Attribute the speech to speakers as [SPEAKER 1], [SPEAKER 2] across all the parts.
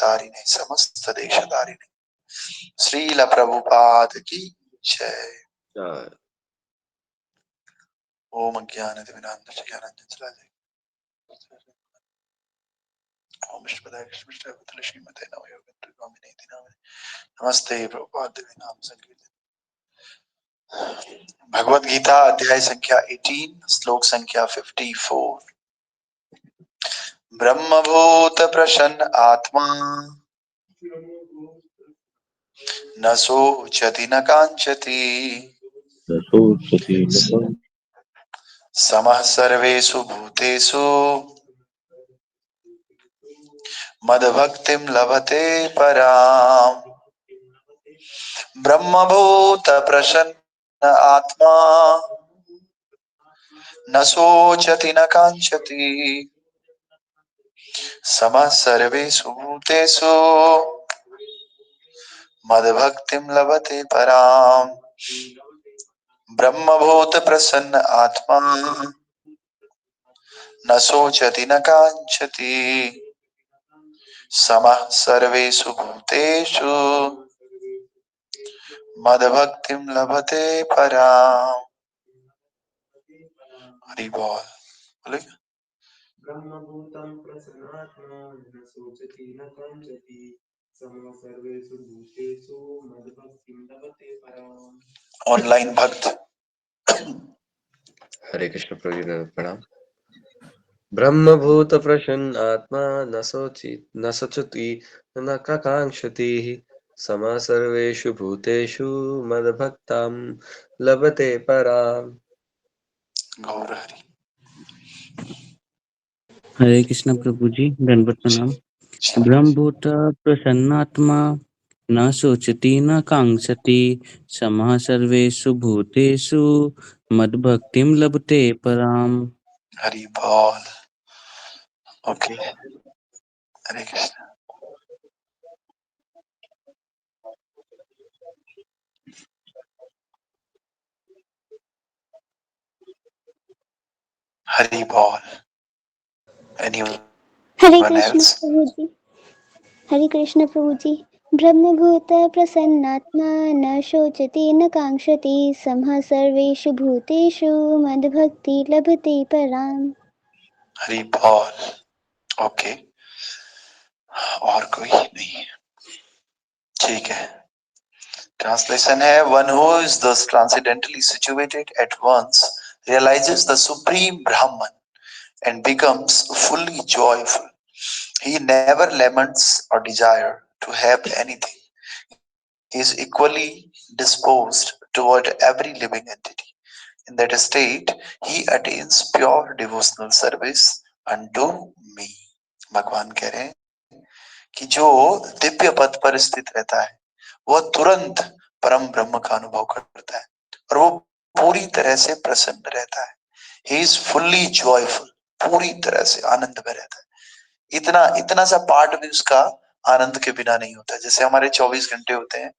[SPEAKER 1] तारिणे समस्त देश तारिणे श्रील प्रभुपाद की जय। ओम अज्ञानतिमिरान्धस्य ज्ञानाञ्जनशलाकया ओम विष्णुपदाय कृष्णपदाय श्रीमते नवयोगिन्द्रस्वामिनेति नामिने नमस्ते प्रभुपाद देवी नाम संकीर्तन। भगवद गीता अध्याय संख्या 18 श्लोक संख्या 54। ब्रह्मभूत प्रसन्न आत्मा न शोचति न कांचति समः सर्वेषु भूतेषु मद्भक्तिं लभते पराम्। ब्रह्मभूत प्रसन्न आत्मा न शोचति न कांचति समः सर्वेषु भूतेषु मद्भक्तिं लभते पराम्। ब्रह्मभूत प्रसन्न आत्मा न शोचति न कांचति समः सर्वेषु भूतेषु मद्भक्तिं लभते पराम्। हरि बोल। बोलेगा
[SPEAKER 2] ब्रह्मभूतं प्रसन्नात्मा न शोचति न कांचति समः सर्वेषु भूतेषु मद्भक्तिं लभते पराम्।
[SPEAKER 1] ऑनलाइन भक्त।
[SPEAKER 3] हरे कृष्ण प्रभु जी प्रणाम। ब्रह्मभूत प्रसन्न आत्मा न शोचति न कांक्षति समः सर्वेषु भूतेषु मद्भक्तां लभते पराम्।
[SPEAKER 1] गौर हरि।
[SPEAKER 4] हरे कृष्ण प्रभु जी, दंडवत प्रणाम। ब्रह्मभूत प्रसन्नात्मा न शोचति न कांक्षति समः सर्वेषु भूतेषु मद्भक्तिं लभते पराम्।
[SPEAKER 1] हरि बोल। ओके, हरे कृष्ण। हरि बोल।
[SPEAKER 5] हरे
[SPEAKER 1] Anyone
[SPEAKER 5] कृष्ण
[SPEAKER 1] else?
[SPEAKER 5] प्रभु जी। हरे कृष्ण प्रभु जी। ब्रह्मभूत प्रसन्नात्मा न शोचति न कांक्षति समः सर्वेषु भूतेषु मद्भक्ति लभते पराम्।
[SPEAKER 1] हरि बोल। ओके, और कोई नहीं? ठीक है। ट्रांसलेशन है, one who is thus transcendently situated at once realizes the supreme Brahman and becomes fully joyful. He never laments or desires to have anything. He is equally disposed toward every living entity. In that state, he attains pure devotional service unto me. भगवान कह रहे हैं कि जो दिव्य पद पर स्थित रहता है वह तुरंत परम ब्रह्म का अनुभव करता है और वो पूरी तरह से प्रसन्न रहता है। He is fully joyful, पूरी तरह से आनंद में रहता है। इतना इतना सा पार्ट भी उसका आनंद के बिना नहीं होता। जैसे हमारे 24 घंटे होते हैं,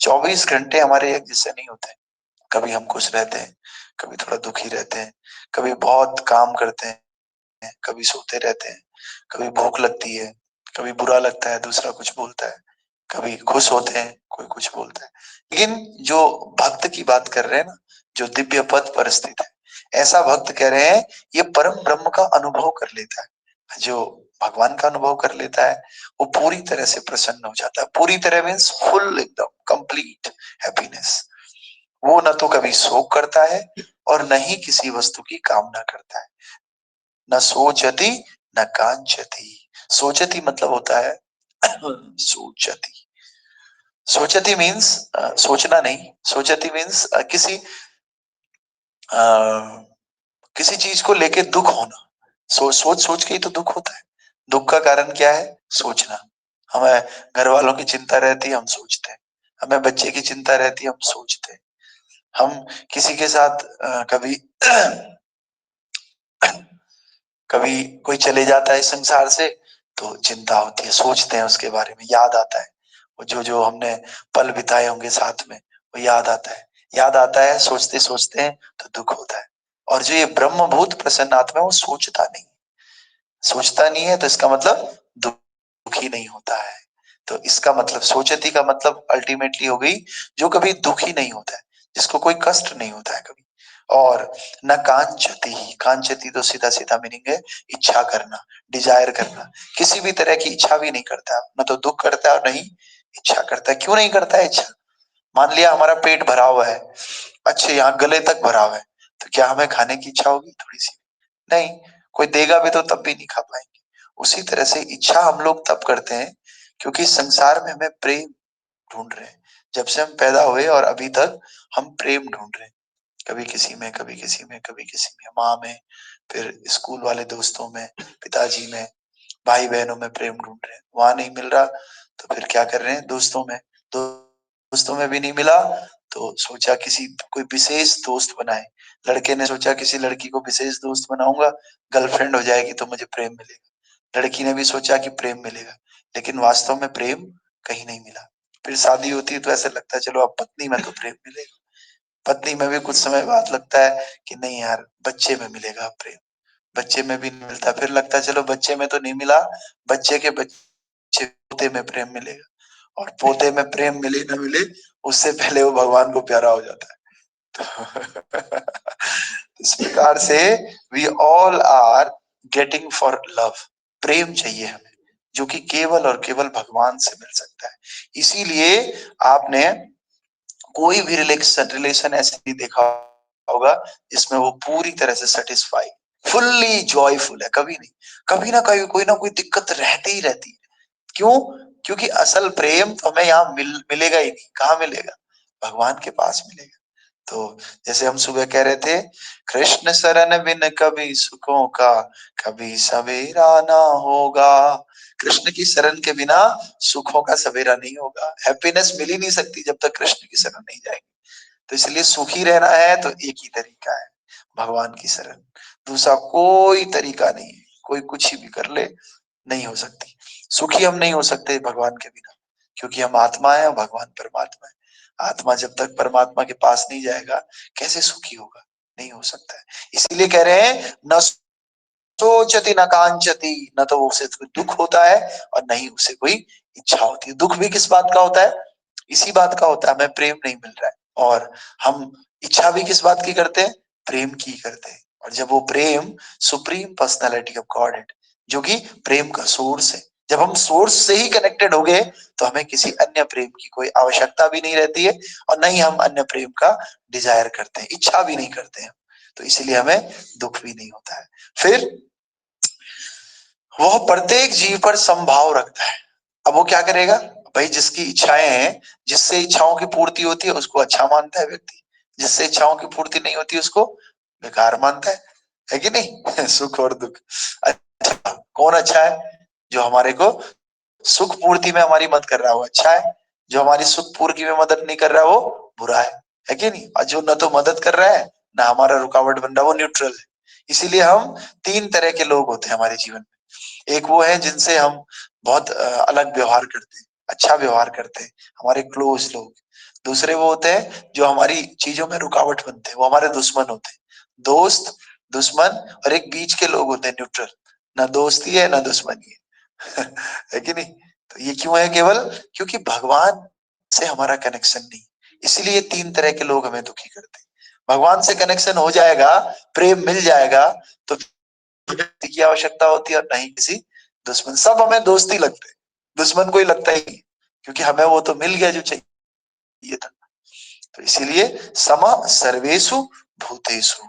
[SPEAKER 1] 24 घंटे हमारे एक जैसे नहीं होते। कभी हम खुश रहते हैं, कभी थोड़ा दुखी रहते हैं, कभी बहुत काम करते हैं, कभी सोते रहते हैं, कभी भूख लगती है, कभी बुरा लगता है, दूसरा कुछ बोलता है, कभी खुश होते हैं, कोई कुछ बोलता है। लेकिन जो भक्त की बात कर रहे हैं ना, जो दिव्य पद पर स्थित है, ऐसा भक्त कह रहे हैं ये परम ब्रह्म का अनुभव कर लेता है। जो भगवान का अनुभव कर लेता है वो पूरी तरह से प्रसन्न हो जाता है। पूरी तरह मीन्स फुल, एकदम कंप्लीट हैप्पीनेस। वो न तो कभी शोक करता है और न ही किसी वस्तु की कामना करता है। न सोचती न कांचती। सोचती मतलब होता है सोचती। सोचती मीन्स सोचना नहीं। सोचती मीन्स किसी चीज को लेके दुख होना। सोच के ही तो दुख होता है। दुख का कारण क्या है? सोचना। हमें घर वालों की चिंता रहती है, हम सोचते हैं। हमें बच्चे की चिंता रहती है, हम सोचते हैं। हम किसी के साथ कभी कभी कोई चले जाता है संसार से तो चिंता होती है, सोचते हैं उसके बारे में, याद आता है वो जो जो हमने पल बिताए होंगे साथ में, वो याद आता है, सोचते सोचते हैं तो दुख होता है। और जो ये ब्रह्मभूत प्रसन्न आत्मा है वो सोचता नहीं है तो इसका मतलब दुखी नहीं होता है। तो इसका मतलब सोचती का मतलब अल्टीमेटली हो गई जो कभी दुखी नहीं होता है, जिसको कोई कष्ट नहीं होता है कभी। और न कांचती, कांचती तो सीधा सीधा मीनिंग है इच्छा करना, डिजायर करना, किसी भी तरह की इच्छा भी नहीं करता, न तो दुख करता है और नहीं इच्छा करता है। क्यों नहीं करता है इच्छा? मान लिया हमारा पेट भरा हुआ है, अच्छे यहाँ गले तक भरा हुआ है, तो क्या हमें खाने की इच्छा होगी? थोड़ी सी नहीं, कोई देगा भी तो तब भी नहीं खा पाएंगे। उसी तरह से इच्छा हम लोग तब करते हैं क्योंकि संसार में हमें प्रेम ढूंढ रहे हैं। जब से हम पैदा हुए और अभी तक हम प्रेम ढूंढ रहे हैं, कभी किसी में, कभी किसी में, कभी किसी में, माँ में, फिर स्कूल वाले दोस्तों में, पिताजी में, भाई बहनों में प्रेम ढूंढ रहे हैं। वहां नहीं मिल रहा तो फिर क्या कर रहे हैं? दोस्तों में, दोस्तों में भी नहीं मिला तो सोचा किसी कोई विशेष दोस्त बनाए। लड़के ने सोचा किसी लड़की को विशेष दोस्त बनाऊंगा, गर्लफ्रेंड हो जाएगी तो मुझे प्रेम मिलेगा। लड़की ने भी सोचा कि प्रेम मिलेगा, लेकिन वास्तव में प्रेम कहीं नहीं मिला। फिर शादी होती है तो ऐसा लगता है चलो अब पत्नी में तो प्रेम मिलेगा, पत्नी में भी कुछ समय बाद लगता है कि नहीं यार बच्चे में मिलेगा प्रेम, बच्चे में भी नहीं मिलता, फिर लगता है चलो बच्चे में तो नहीं मिला, बच्चे के बच्चे पोते में प्रेम मिलेगा, और पोते में प्रेम मिले न मिले उससे पहले वो भगवान को प्यारा हो जाता है। इस प्रकार से we all are getting for love, प्रेम चाहिए हमें जो कि केवल और केवल भगवान से मिल सकता है। इसीलिए आपने कोई भी रिलेशन ऐसे नहीं देखा होगा जिसमें वो पूरी तरह से सेटिस्फाई, फुल्ली जॉयफुल है, कभी नहीं। कभी ना कभी कोई ना कोई दिक्कत रहती ही रहती है। क्यों? क्योंकि असल प्रेम तो हमें यहाँ मिलेगा ही नहीं। कहाँ मिलेगा? भगवान के पास मिलेगा। तो जैसे हम सुबह कह रहे थे, कृष्ण शरण बिन कभी सुखों का कभी सवेरा ना होगा। कृष्ण की शरण के बिना सुखों का सवेरा नहीं होगा, हैप्पीनेस मिल ही नहीं सकती जब तक कृष्ण की शरण नहीं जाएगी। तो इसलिए सुखी रहना है तो एक ही तरीका है, भगवान की शरण। दूसरा कोई तरीका नहीं है, कोई कुछ भी कर ले नहीं हो सकती। सुखी हम नहीं हो सकते भगवान के बिना, क्योंकि हम आत्मा है और भगवान परमात्मा है। आत्मा जब तक परमात्मा के पास नहीं जाएगा कैसे सुखी होगा? नहीं हो सकता है। इसीलिए कह रहे हैं न सोचती न कांचती, न तो उसे कोई दुख होता है और न ही उसे कोई इच्छा होती है। दुख भी किस बात का होता है? इसी बात का होता है, हमें प्रेम नहीं मिल रहा है। और हम इच्छा भी किस बात की करते हैं? प्रेम की करते हैं। और जब वो प्रेम सुप्रीम पर्सनालिटी ऑफ गॉड है, जो कि प्रेम का सोर्स है, जब हम सोर्स से ही कनेक्टेड हो गए तो हमें किसी अन्य प्रेम की कोई आवश्यकता भी नहीं रहती है और न ही हम अन्य प्रेम का डिजायर करते हैं, इच्छा भी नहीं करते हैं। तो इसलिए हमें दुख भी नहीं होता है। फिर वह प्रत्येक जीव पर संभाव रखता है। अब वो क्या करेगा भाई? जिसकी इच्छाएं हैं, जिससे इच्छाओं की पूर्ति होती है उसको अच्छा मानता है व्यक्ति, जिससे इच्छाओं की पूर्ति नहीं होती उसको बेकार मानता है कि नहीं? सुख और दुख। अच्छा कौन अच्छा है? जो हमारे को सुख पूर्ति में हमारी मदद कर रहा है वो अच्छा है, जो हमारी सुख पूर्ति में मदद नहीं कर रहा है वो बुरा है कि नहीं? और जो न तो मदद कर रहा है ना हमारा रुकावट बन रहा है वो न्यूट्रल है। इसीलिए हम तीन तरह के लोग होते हैं हमारे जीवन में। एक वो है जिनसे हम बहुत अलग व्यवहार करते हैं, अच्छा व्यवहार करते हैं, हमारे क्लोज लोग। दूसरे वो होते हैं जो हमारी चीजों में रुकावट बनते हैं, वो हमारे दुश्मन होते हैं। दोस्त, दुश्मन, और एक बीच के लोग होते हैं न्यूट्रल, ना दोस्ती है ना दुश्मनी है। है कि नहीं? तो ये क्यों है? केवल क्योंकि भगवान से हमारा कनेक्शन नहीं, इसलिए तीन तरह के लोग हमें दुखी करते हैं। भगवान से कनेक्शन हो जाएगा, प्रेम मिल जाएगा तो व्यक्ति की आवश्यकता होती है और नहीं किसी दुश्मन। सब हमें दोस्ती लगते हैं, दुश्मन कोई लगता ही नहीं, क्योंकि हमें वो तो मिल गया जो चाहिए था। तो इसीलिए सम सर्वेषु भूतेषु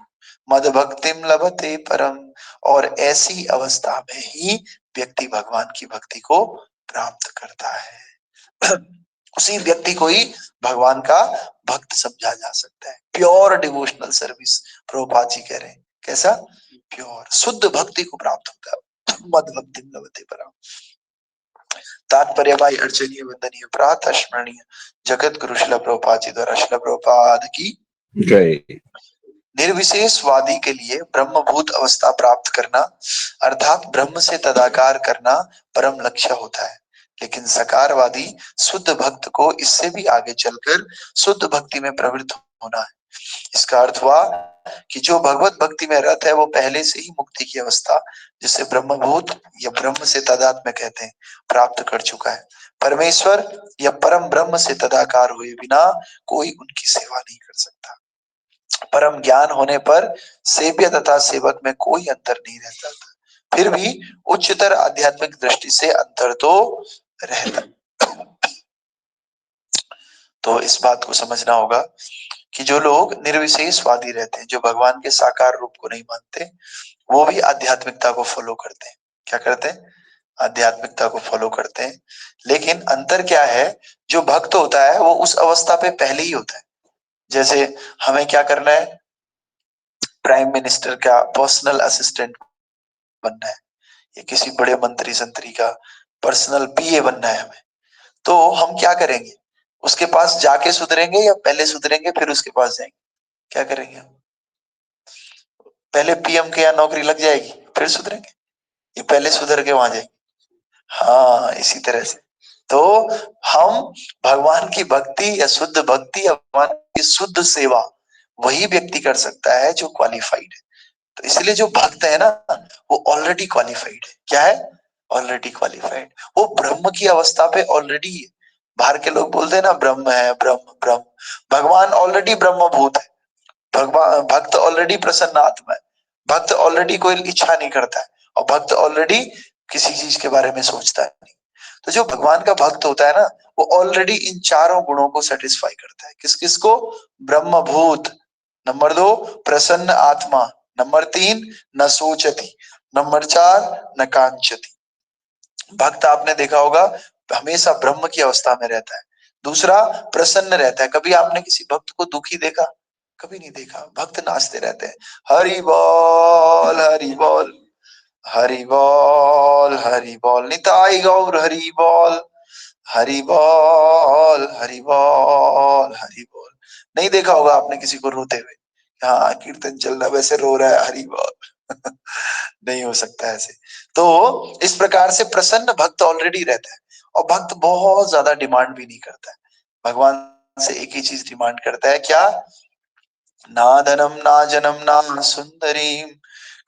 [SPEAKER 1] मद भक्तिम लभते परम, और ऐसी अवस्था में ही व्यक्ति भगवान की भक्ति को प्राप्त करता है। उसी व्यक्ति को ही भगवान का भक्त समझा जा सकता है। Pure devotional service, Prabhupada ji कह रहे हैं कैसा? प्योर शुद्ध भक्ति को प्राप्त होता है। मद भक्तिम लभते परम। तात्पर्य भाई अर्चनीय, वंदनीय, प्रातः स्मरणीय जगत गुरु शिला प्रभुपाद जी द्वारा शिला प्रभुपाद की
[SPEAKER 3] जय।
[SPEAKER 1] निर्विशेषवादी के लिए ब्रह्मभूत अवस्था प्राप्त करना अर्थात ब्रह्म से तदाकार करना परम लक्ष्य होता है, लेकिन सकारवादी शुद्ध भक्त को इससे भी आगे चलकर शुद्ध भक्ति में प्रवृत्त होना है। इसका अर्थ हुआ कि जो भगवत भक्ति में रत है वो पहले से ही मुक्ति की अवस्था, जिसे ब्रह्मभूत या ब्रह्म से तादात्म्य कहते हैं, प्राप्त कर चुका है। परमेश्वर या परम ब्रह्म से तदाकार हुए बिना कोई उनकी सेवा नहीं कर सकता। परम ज्ञान होने पर सेव्य तथा सेवक में कोई अंतर नहीं रहता था। फिर भी उच्चतर आध्यात्मिक दृष्टि से अंतर तो रहता। तो इस बात को समझना होगा कि जो लोग निर्विशेषवादी रहते हैं, जो भगवान के साकार रूप को नहीं मानते, वो भी आध्यात्मिकता को फॉलो करते हैं। क्या करते हैं? आध्यात्मिकता को फॉलो करते हैं। लेकिन अंतर क्या है? जो भक्त होता है वो उस अवस्था पे पहले ही होता है। जैसे हमें क्या करना है? प्राइम मिनिस्टर का पर्सनल असिस्टेंट बनना है, या किसी बड़े मंत्री संतरी का पर्सनल पीए बनना है हमें, तो हम क्या करेंगे? उसके पास जाके सुधरेंगे या पहले सुधरेंगे फिर उसके पास जाएंगे? क्या करेंगे? पहले पीएम के यहाँ नौकरी लग जाएगी फिर सुधरेंगे, ये पहले सुधर के वहां जाएंगे? हाँ, इसी तरह से तो हम भगवान की भक्ति या शुद्ध भक्ति या भगवान की शुद्ध सेवा वही व्यक्ति कर सकता है जो क्वालिफाइड है। तो इसलिए जो भक्त है ना, वो ऑलरेडी क्वालिफाइड है। क्या है? Already qualified. वो ब्रह्म की अवस्था पे ऑलरेडी है। बाहर के लोग बोलते हैं ना ब्रह्म है, ब्रह्म ब्रह्म। भगवान ऑलरेडी ब्रह्मभूत है। भगवान भक्त ऑलरेडी प्रसन्न आत्मा है। भक्त ऑलरेडी कोई इच्छा नहीं करता है, और भक्त ऑलरेडी किसी चीज के बारे में सोचता है नहीं। तो जो भगवान का भक्त होता है ना, वो ऑलरेडी इन चारों गुणों को सेटिस्फाई करता है। किस किस को? ब्रह्मभूत, नंबर 2 प्रसन्न आत्मा, नंबर 3 न सोचती, नंबर 4 न कांचती। भक्त आपने देखा होगा हमेशा ब्रह्म की अवस्था में रहता है। दूसरा प्रसन्न रहता है। कभी आपने किसी भक्त को दुखी देखा? कभी नहीं देखा। भक्त नाचते रहते हैं, हरि बोल हरि बोल, हरि बोल हरि बोल, निताई गौर हरि बोल, हरि बोल हरि बोल हरि बोल। नहीं देखा होगा आपने किसी को रोते हुए, हाँ कीर्तन चल रहा वैसे रो रहा है हरि बोल। नहीं हो सकता ऐसे। तो इस प्रकार से प्रसन्न भक्त ऑलरेडी रहता है, और भक्त बहुत ज्यादा डिमांड भी नहीं करता है। भगवान से एक ही चीज डिमांड करता है, क्या? ना धनम ना जनम ना सुंदरीम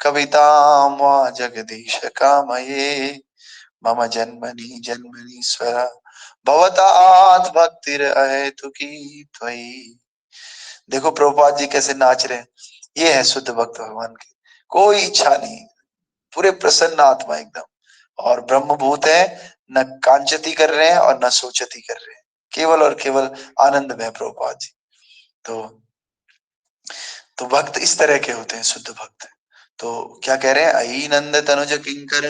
[SPEAKER 1] कविताम वा जगदीश कामये मम जन्मनि जन्मनीश्वर भवतात भक्तिर अहेतुकी त्वयि। देखो प्रभुपाद जी कैसे नाच रहे हैं। ये है शुद्ध भक्त भगवान के, कोई इच्छा नहीं, पूरे प्रसन्न आत्मा एकदम, और ब्रह्मभूत है, न कांचती कर रहे हैं और न सोचती कर रहे हैं, केवल और केवल आनंद में प्रभुपाद जी। तो भक्त इस तरह के होते हैं, शुद्ध भक्त। तो क्या कह रहे हैं? अयि नंद तनुज किंकर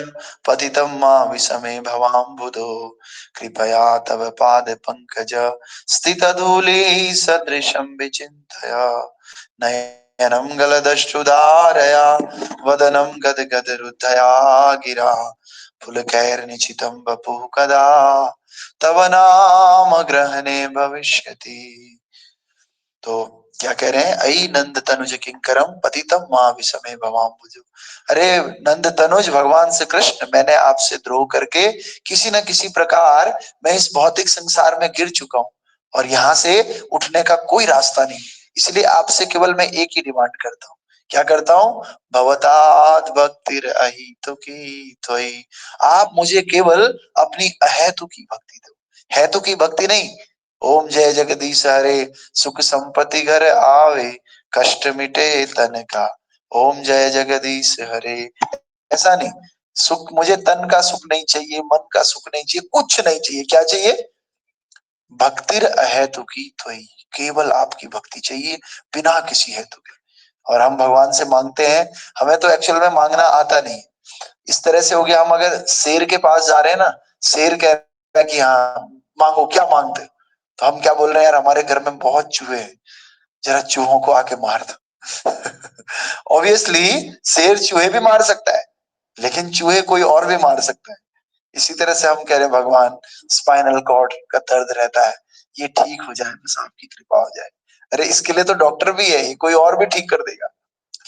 [SPEAKER 1] पतितम मां विषमे भवाम्बुधो कृपया तव पाद पंकज स्थित धूलि सदृशं विचिन्तय नयनम गलदश्रुधारया वदनम गदगद रुद्धया गिरा पुलकैर्निचितं वपुः कदा तव नाम ग्रहणे भविष्यति। तो क्या कह रहे हैं? अई नंद तनुज किंकरम पतितम मां विषमे भवाम्बुजो। अरे नंद तनुज भगवान श्री कृष्ण, मैंने आपसे द्रोह करके किसी न किसी प्रकार मैं इस भौतिक संसार में गिर चुका हूं, और यहाँ से उठने का कोई रास्ता नहीं। इसलिए आपसे केवल मैं एक ही डिमांड करता हूँ। क्या करता हूँ? भवतात भक्तिर अहेतुकी त्वयि। आप मुझे केवल अपनी अहेतुकी भक्ति दो, हेतुकी भक्ति नहीं। ओम जय जगदीश हरे, सुख संपत्ति घर आवे, कष्ट मिटे तन का। ओम जय जगदीश हरे, ऐसा नहीं। सुख मुझे तन का सुख नहीं चाहिए, मन का सुख नहीं चाहिए, कुछ नहीं चाहिए। क्या चाहिए? भक्तिर अहेतुकी त्वयि, केवल आपकी भक्ति चाहिए बिना किसी हेतु के। और हम भगवान से मांगते हैं, हमें तो एक्चुअल में मांगना आता नहीं। इस तरह से हो गया, हम अगर शेर के पास जा रहे हैं ना, शेर कह रहा है कि हाँ मांगो, क्या मांगते हो? तो हम क्या बोल रहे हैं? यार हमारे घर में बहुत चूहे हैं, जरा चूहों को आके मार दो। ऑब्वियसली शेर चूहे भी मार सकता है, लेकिन चूहे कोई और भी मार सकता है। इसी तरह से हम कह रहे हैं भगवान स्पाइनल कॉर्ड का दर्द रहता है, ये ठीक हो जाए, बस आपकी कृपा हो जाए। अरे इसके लिए तो डॉक्टर भी है, कोई और भी ठीक कर देगा।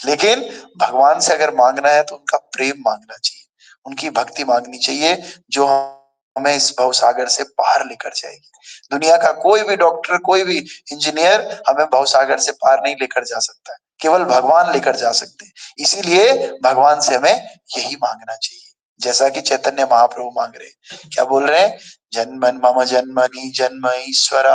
[SPEAKER 1] लेकिन भगवान से अगर मांगना है तो उनका प्रेम मांगना चाहिए, उनकी भक्ति मांगनी चाहिए, जो हमें इस भव सागर से पार लेकर जाएगी। दुनिया का कोई भी डॉक्टर, कोई भी इंजीनियर हमें भव सागर से पार नहीं लेकर जा सकता है, केवल भगवान लेकर जा सकते हैं। इसीलिए भगवान से हमें यही मांगना चाहिए, जैसा कि चैतन्य महाप्रभु मांग रहे हैं। क्या बोल रहे हैं? जन्मन मम जन्मनि जन्म ईश्वर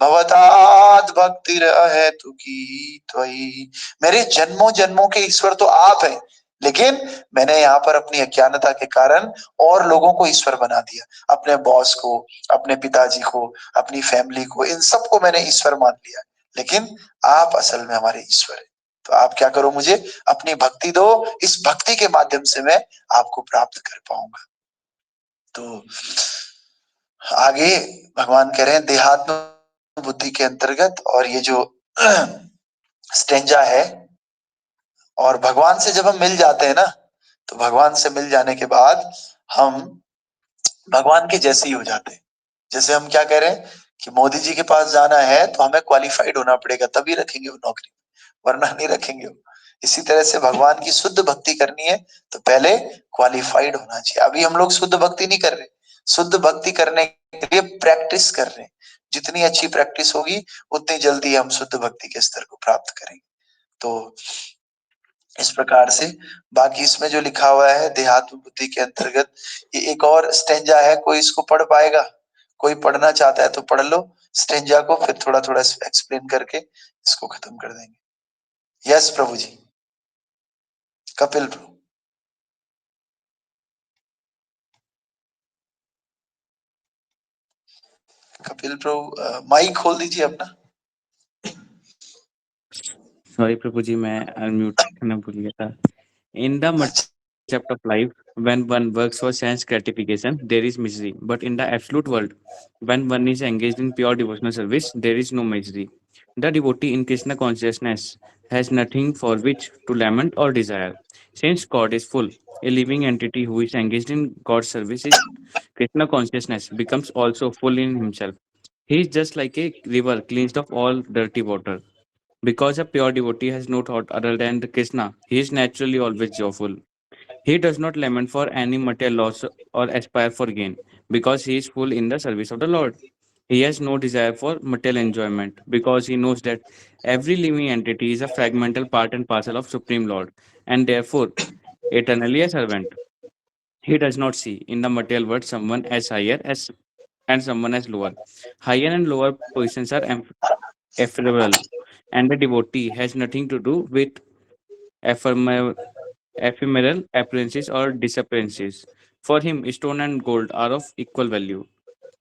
[SPEAKER 1] भवतात् भक्तिर अहेतु की त्वयि। मेरे जन्मों जन्मों के ईश्वर तो आप हैं, लेकिन मैंने यहाँ पर अपनी अज्ञानता के कारण और लोगों को ईश्वर बना दिया। अपने बॉस को, अपने पिताजी को, अपनी फैमिली को, इन सबको मैंने ईश्वर मान लिया, लेकिन आप असल में हमारे ईश्वर हैं। तो आप क्या करो, मुझे अपनी भक्ति दो, इस भक्ति के माध्यम से मैं आपको प्राप्त कर पाऊंगा। तो आगे भगवान कह रहे हैं देहात्म बुद्धि के अंतर्गत, और ये जो स्टेंजा है, और भगवान से जब हम मिल जाते हैं ना, तो भगवान से मिल जाने के बाद हम भगवान के जैसे ही हो जाते हैं। जैसे हम क्या कह रहे हैं कि मोदी जी के पास जाना है तो हमें क्वालिफाइड होना पड़ेगा, तभी रखेंगे वो नौकरी, वरना नहीं रखेंगे वो। इसी तरह से भगवान की शुद्ध भक्ति करनी है तो पहले क्वालिफाइड होना चाहिए। अभी हम लोग शुद्ध भक्ति नहीं कर रहे, शुद्ध भक्ति करने के लिए प्रैक्टिस कर रहे हैं। जितनी अच्छी प्रैक्टिस होगी उतनी जल्दी हम शुद्ध भक्ति के स्तर को प्राप्त करेंगे। तो इस प्रकार से बाकी इसमें जो लिखा हुआ है देहात्म बुद्धि के अंतर्गत, ये एक और स्टेंजा है। कोई इसको पढ़ पाएगा? कोई पढ़ना चाहता है तो पढ़ लो स्टेंजा को, फिर थोड़ा थोड़ा एक्सप्लेन करके इसको खत्म कर देंगे। यस प्रभु जी, कपिल प्रभु। कपिल प्रभु माइक खोल दीजिए अपना।
[SPEAKER 4] सॉरी प्रभु जी, मैं अनम्यूट करना भूल गया था। In the chapter of life, when one works for sense gratification, there is misery. But in the absolute world, when one is engaged in pure devotional service, there is no misery. The devotee in Krishna consciousness has nothing for which to lament or desire. Since God is full, a living entity who is engaged in God's service is Krishna consciousness becomes also full in himself. He is just like a river cleansed of all dirty water. Because a pure devotee has no thought other than Krishna, he is naturally always joyful. He does not lament for any material loss or aspire for gain, because he is full in the service of the Lord. He has no desire for material enjoyment, because he knows that every living entity is a fragmental part and parcel of Supreme Lord, and therefore eternally a servant. He does not see in the material world someone as higher as and someone as lower. Higher and lower positions are ephemeral, and the devotee has nothing to do with ephemeral appearances or disappearances. For him, stone and gold are of equal value.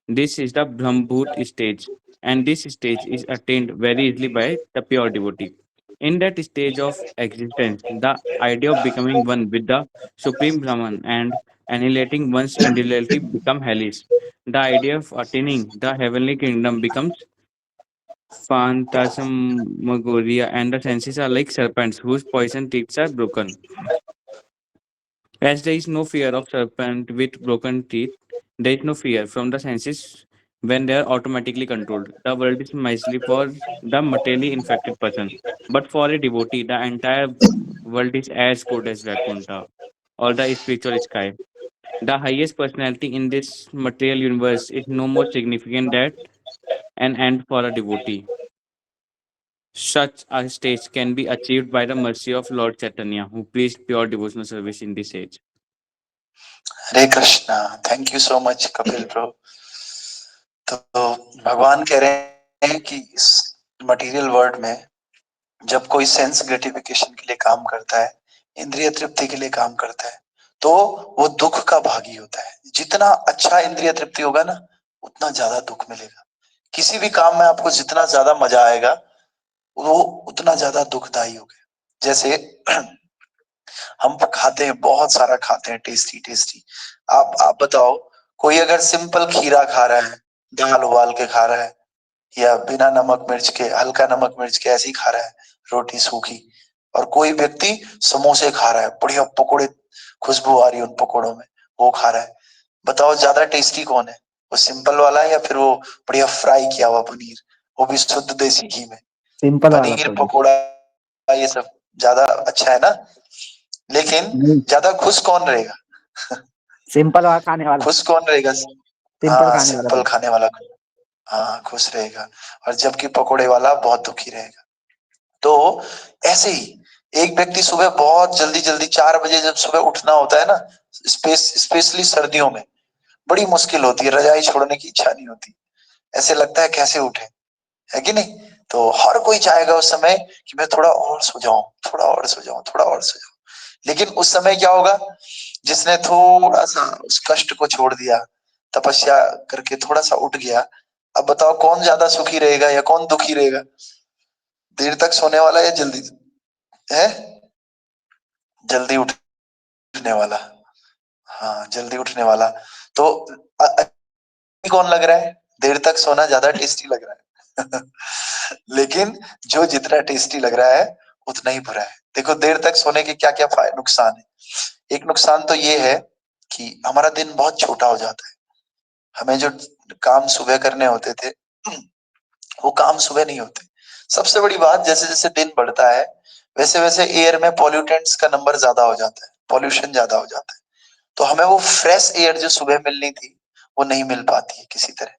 [SPEAKER 4] This is the Brahmbhut stage, and this stage is attained very easily by the pure devotee. In that stage of existence, the idea of becoming one with the Supreme Brahman and annihilating one's individuality become hellish. The idea of attaining the heavenly kingdom becomes phantasmagoria, and the senses are like serpents whose poison teeth are broken. As there is no fear of serpent with broken teeth, there is no fear from the senses when they are automatically controlled. The world is miserly for the materially infected person, but for a devotee, the entire world is as good as Vaikuntha or the spiritual sky. The highest personality in this material universe is no more significant than an end for a devotee. Such a stage can be achieved by the mercy of Lord Chaitanya, who preached pure devotional service in this age.
[SPEAKER 1] Hare Krishna. Thank you so much Kapil Prabhu. तो भगवान कह रहे हैं कि इस material world में जब कोई सेंस ग्रेटिफिकेशन के लिए काम करता है, इंद्रिय तृप्ति के लिए काम करता है, तो वो दुख का भागी होता है। जितना अच्छा इंद्रिय तृप्ति होगा ना, उतना ज्यादा दुख मिलेगा। किसी भी काम में आपको जितना ज्यादा मजा आएगा, वो उतना ज्यादा दुखदायी होगा। जैसे हम खाते हैं, बहुत सारा खाते हैं, टेस्टी टेस्टी। आप बताओ, कोई अगर सिंपल खीरा खा रहा है, दाल उबाल के खा रहा है, या बिना नमक मिर्च के, हल्का नमक मिर्च के ऐसे ही खा रहा है, रोटी सूखी, और कोई व्यक्ति समोसे खा रहा है, बढ़िया पकोड़े, खुशबू आ रही है उन पकोड़ों में, वो खा रहा है। बताओ ज्यादा टेस्टी कौन है, वो सिंपल वाला है या फिर वो बढ़िया फ्राई किया हुआ पनीर, वो भी शुद्ध देसी घी में?
[SPEAKER 6] सिंपल वाला
[SPEAKER 1] पनीर
[SPEAKER 6] प्रभु।
[SPEAKER 1] पकोड़ा ये सब ज्यादा अच्छा है ना, लेकिन
[SPEAKER 6] नहीं,
[SPEAKER 1] ज्यादा खुश कौन रहेगा?
[SPEAKER 6] सिंपल वाला खाने वाला।
[SPEAKER 1] खुश कौन रहेगा? हाँ, सिंपल खाने वाला हाँ खुश रहेगा, और जबकि पकोड़े वाला बहुत दुखी रहेगा। तो ऐसे ही एक व्यक्ति सुबह बहुत जल्दी जल्दी 4 बजे जब सुबह उठना होता है ना, स्पेशली सर्दियों में बड़ी मुश्किल होती है, रजाई छोड़ने की इच्छा नहीं होती, ऐसे लगता है कैसे उठे, है कि नहीं? तो हर कोई चाहेगा उस समय कि मैं थोड़ा और सो जाऊं, थोड़ा और सो जाऊं, थोड़ा और सो जाऊं। लेकिन उस समय क्या होगा, जिसने थोड़ा सा उस कष्ट को छोड़ दिया, तपस्या करके थोड़ा सा उठ गया, अब बताओ कौन ज्यादा सुखी रहेगा या कौन दुखी रहेगा? देर तक सोने वाला या जल्दी है? जल्दी उठने वाला। हाँ, जल्दी उठने वाला। तो कौन लग रहा है? देर तक सोना ज्यादा टेस्टी लग रहा है। लेकिन जो जितना टेस्टी लग रहा है उतना ही बुरा है। देखो देर तक सोने के क्या क्या नुकसान है। एक नुकसान तो ये है कि हमारा दिन बहुत छोटा हो जाता है। हमें जो काम सुबह करने होते थे वो काम सुबह नहीं होते। सबसे बड़ी बात, जैसे जैसे दिन बढ़ता है वैसे वैसे एयर में पॉल्यूटेंट्स का नंबर ज्यादा हो जाता है, पॉल्यूशन ज्यादा हो जाता है। तो हमें वो फ्रेश एयर जो सुबह मिलनी थी वो नहीं मिल पाती है किसी तरह,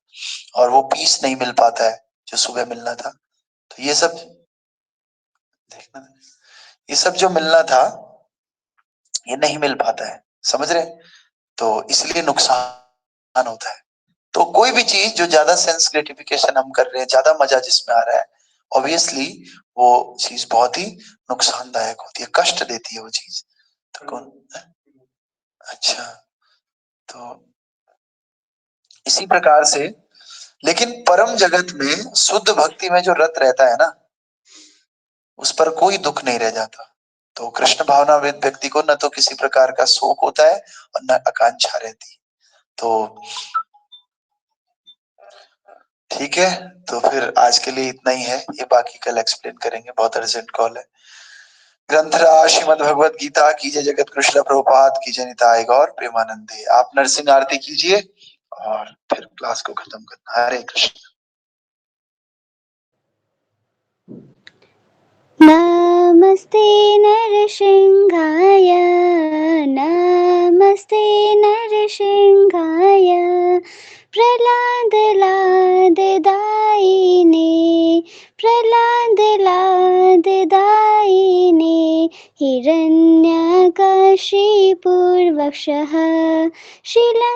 [SPEAKER 1] और वो पीस नहीं मिल पाता है जो सुबह मिलना था। तो ये सब देखना, ये सब जो मिलना था ये नहीं मिल पाता है, समझ रहे? तो इसलिए नुकसान होता है। तो कोई भी चीज जो ज्यादा सेंस ग्रेटिफिकेशन हम कर रहे हैं, ज्यादा मजा जिसमें आ रहा है, ऑब्वियसली वो चीज बहुत ही नुकसानदायक होती है, कष्ट देती है वो चीज। तो कौन? अच्छा, तो इसी प्रकार से, लेकिन परम जगत में शुद्ध भक्ति में जो रत रहता है ना, उस पर कोई दुख नहीं रह जाता। तो कृष्ण भावनाविद व्यक्ति को न तो किसी प्रकार का शोक होता है और न आकांक्षा रहती। तो ठीक है, तो फिर आज के लिए इतना ही है, ये बाकी कल एक्सप्लेन करेंगे, बहुत अर्जेंट कॉल है। ग्रंथराज श्रीमद् भगवत गीता की जय, जगत कृष्ण प्रभुपाद की जय, निताय गौर प्रेमानंदे। आप नरसिंह आरती कीजिए और फिर क्लास को खत्म करना। हरे कृष्ण।
[SPEAKER 5] नमस्ते नरसिंहाय, नमस्ते नरसिंहाय, प्रहलाद लाद दायिने, प्रहलाद लाद दायिने, हिरण्यकशिपुर्वक्षः शीलदन्कानखालाय,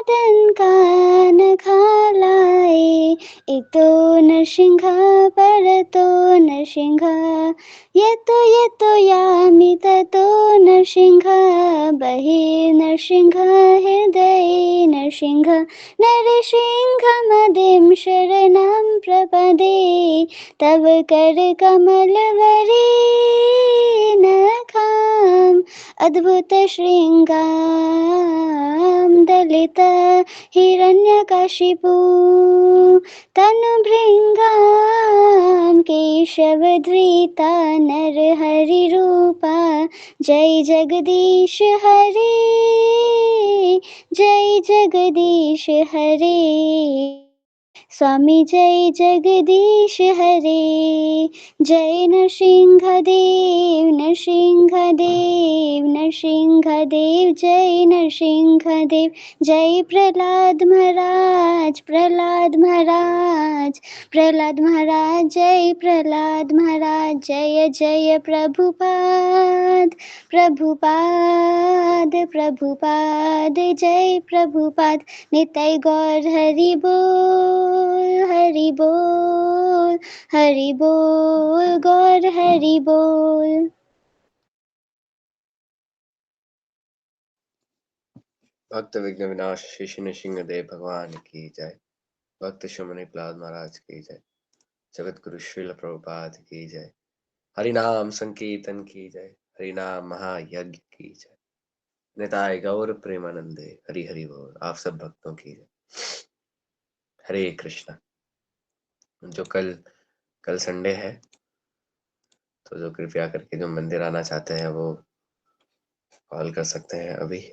[SPEAKER 5] इतो नरसिंहः परतो नरसिंहः, यतो यतो यामि ततो नरसिंहः, बहिर्नरसिंहः हृदये नरसिंहः, नरसिंहमदिं शरणं प्रपदे, तव करकमलवरे नखाम्, अद्भुतशृङ्गां दलित हिरण्यकशिपु, तनुभृङ्गां केशवधृता नरहरिरूपा, जय जगदीश हरे, जय जगदीश हरे, स्वामी जय जगदीश हरे, जय नरसिंहदेव, नरसिंहदेव, नरसिंहदेव, जय नरसिंहदेव, जय प्रहलाद महाराज, प्रहलाद महाराज, प्रहलाद महाराज, जय प्रहलाद महाराज, जय जय प्रभुपाद, प्रभुपाद, प्रभुपाद, जय प्रभुपाद, निताय गौर हरि बोल, हरि बोल, हरि बोल, गौर हरि बोल।
[SPEAKER 3] भक्त विघ्न विनाश शेष नृसिंह देव भगवान की जय। भक्त शमनि प्रहलाद महाराज की जय। जगत गुरु श्रील प्रभुपाद की जय। हरि नाम संकीर्तन की जय। हरि नाम महायज्ञ की जय। निताय गौर प्रेमानंदे। हरि हरि बोल। आप सब भक्तों की जय। हरे कृष्णा। जो कल संडे है, तो जो कृपया करके जो मंदिर आना चाहते हैं वो कॉल कर सकते हैं अभी।